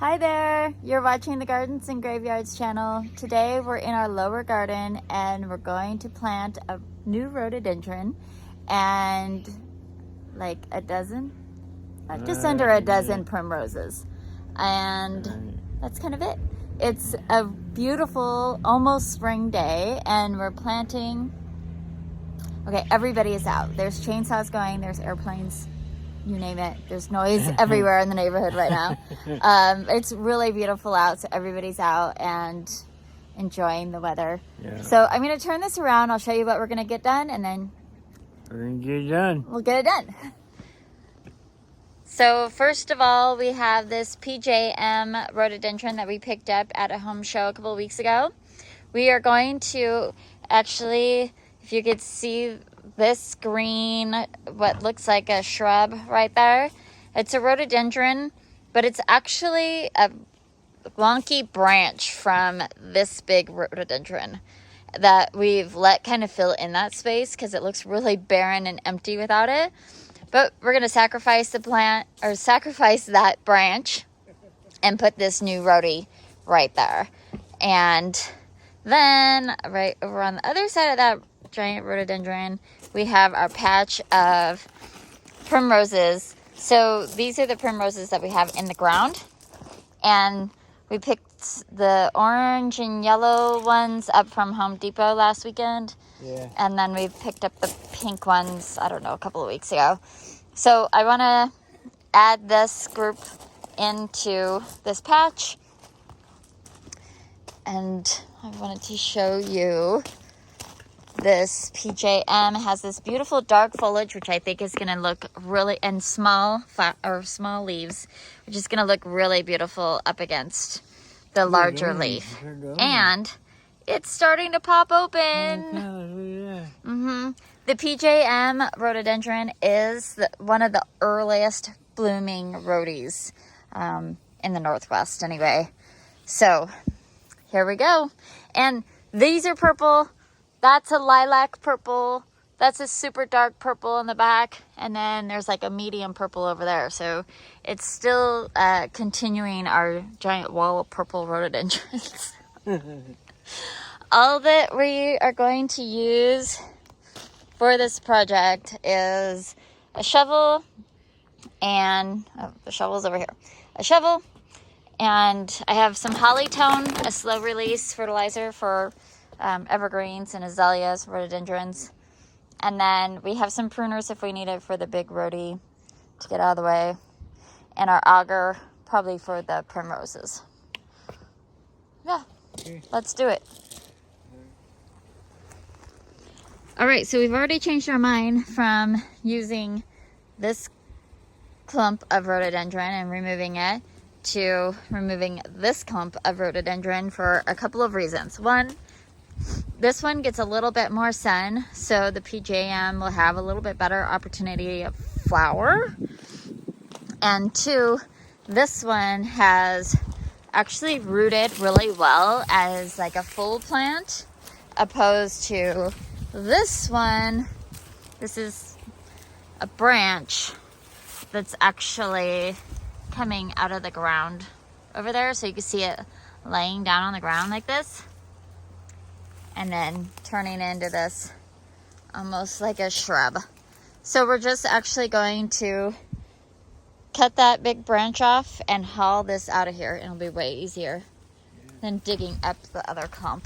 Hi there, you're watching the Gardens and Graveyards channel. Today we're in our lower garden and we're going to plant a new rhododendron and like a dozen, just under a dozen primroses. And that's kind of it. It's a beautiful, almost spring day and we're planting. Okay, everybody is out. There's chainsaws going, there's airplanes. You name it. There's noise everywhere in the neighborhood right now. It's really beautiful out, so everybody's out and enjoying the weather. Yeah. So I'm going to turn this around. I'll show you what we're going to get done, and then we're going to get it done. We'll get it done. So first of all, we have this PJM rhododendron that we picked up at a home show a couple of weeks ago. We are going to actually, if you could see this green, what looks like a shrub right there, it's a rhododendron, but it's actually a wonky branch from this big rhododendron that we've let kind of fill in that space because it looks really barren and empty without it. But we're going to sacrifice the plant, or sacrifice that branch, and put this new rhodie right there. And then right over on the other side of that giant rhododendron, we have our patch of primroses. So these are the primroses that we have in the ground. And we picked the orange and yellow ones up from Home Depot last weekend. Yeah. And then we picked up the pink ones, I don't know, a couple of weeks ago. So I want to add this group into this patch. And I wanted to show you this PJM. Has this beautiful dark foliage, which I think is going to look really, and small leaves, which is going to look really beautiful up against the larger leaf. And it's starting to pop open. The PJM rhododendron is one of the earliest blooming rhodies in the Northwest anyway. So here we go. And these are purple. That's a lilac purple. That's a super dark purple in the back. And then there's like a medium purple over there. So it's still continuing our giant wall of purple rhododendrons. All that we are going to use for this project is a shovel and, the shovel's over here. A shovel, and I have some Hollytone, a slow release fertilizer for evergreens and azaleas, rhododendrons. And then we have some pruners if we need it for the big rhodie to get out of the way. And our auger probably for the primroses. Yeah, let's do it. All right, so we've already changed our mind from using this clump of rhododendron and removing it to removing this clump of rhododendron for a couple of reasons. One, this one gets a little bit more sun, so the PJM will have a little bit better opportunity of flower. And two, this one has actually rooted really well as like a full plant, opposed to this one. This is a branch that's actually coming out of the ground over there, so you can see it laying down on the ground like this, and then turning into this almost like a shrub. So we're just actually going to cut that big branch off and haul this out of here. It'll be way easier than digging up the other clump.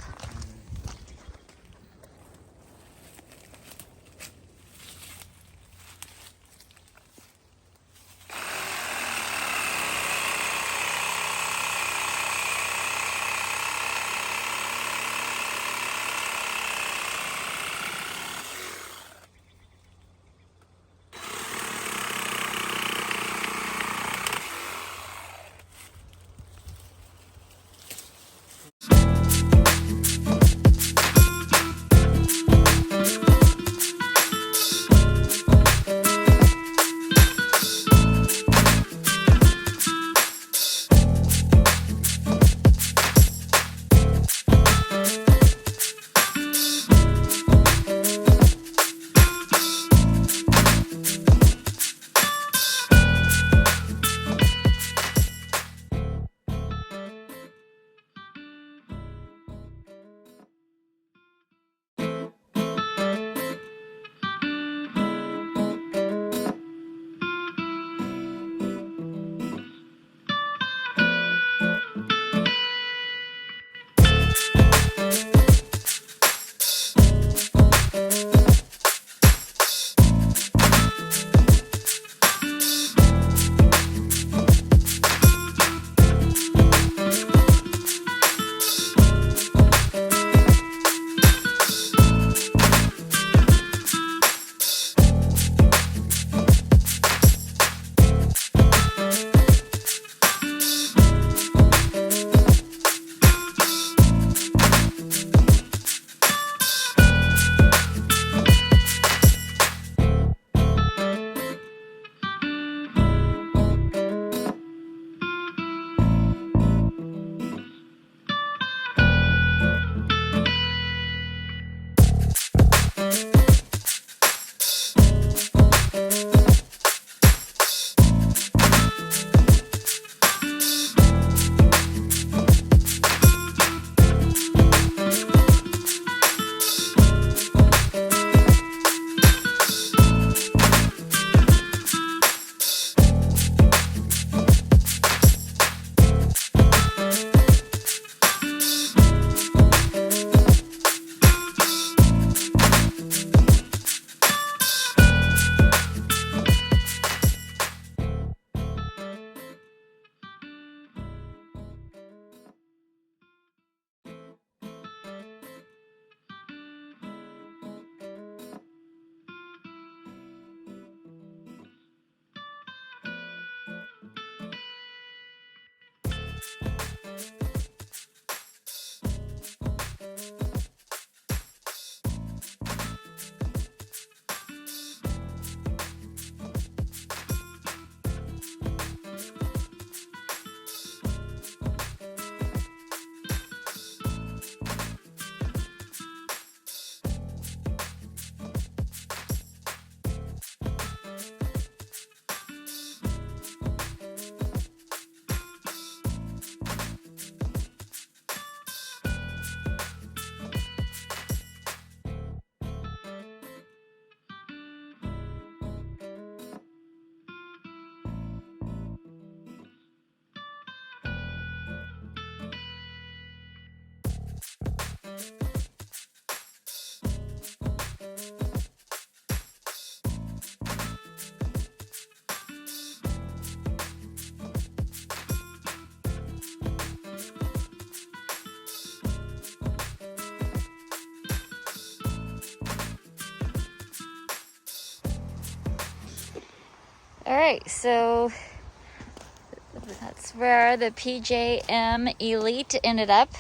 All right, so that's where the PJM Elite ended up.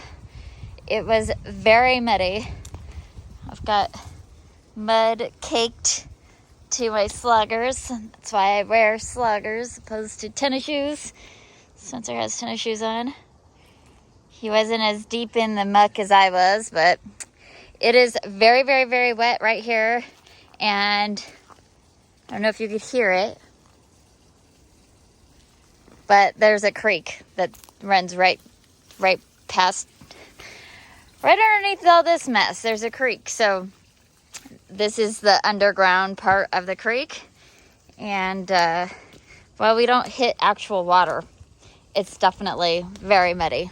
It was very muddy. I've got mud caked to my sluggers. That's why I wear sluggers opposed to tennis shoes. Spencer has tennis shoes on. He wasn't as deep in the muck as I was, but it is very, very, very wet right here. And I don't know if you could hear it, but there's a creek that runs right past, right underneath all this mess. There's a creek. So this is the underground part of the creek. And while we don't hit actual water, it's definitely very muddy.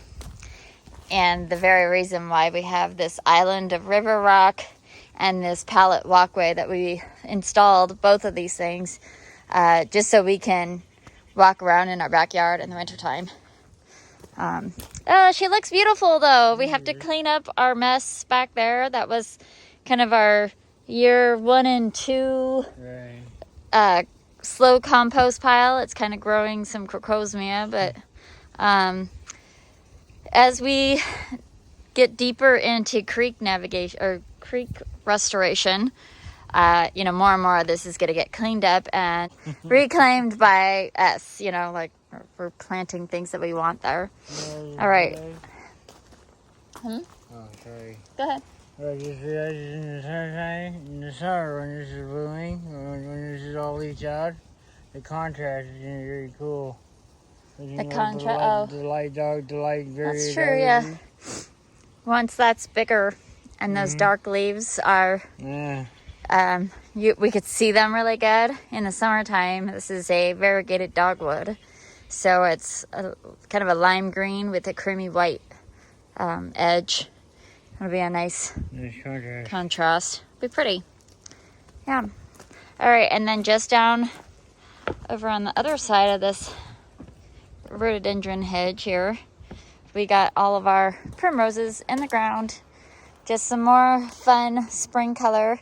And the very reason why we have this island of river rock and this pallet walkway that we installed, both of these things, just so we can walk around in our backyard in the wintertime. She looks beautiful though. We have to clean up our mess back there. That was kind of our year 1 and 2 slow compost pile. It's kind of growing some crocosmia, but as we get deeper into creek navigation or creek restoration, more and more of this is going to get cleaned up and reclaimed by us, like we're planting things that we want there. All right. Oh, sorry. Go ahead. I just realized in the sunshine, in the summer when this is blooming, when this is all leached out, the contrast is very cool. The contrast, the light very. That's true, yeah. Once that's bigger and those dark leaves are... Yeah. We could see them really good in the summertime. This is a variegated dogwood, so it's kind of a lime green with a creamy white edge. It'll be a nice contrast. Be pretty. Yeah. All right, and then just down over on the other side of this rhododendron hedge here, we got all of our primroses in the ground. Just some more fun spring color.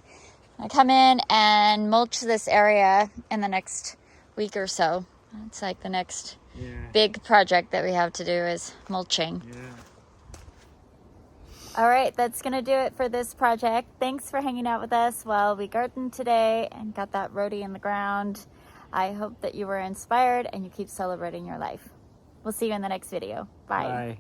I come in and mulch this area in the next week or so. It's like the next big project that we have to do is mulching. Yeah. All right, that's going to do it for this project. Thanks for hanging out with us while we gardened today and got that rhodie in the ground. I hope that you were inspired and you keep celebrating your life. We'll see you in the next video. Bye. Bye.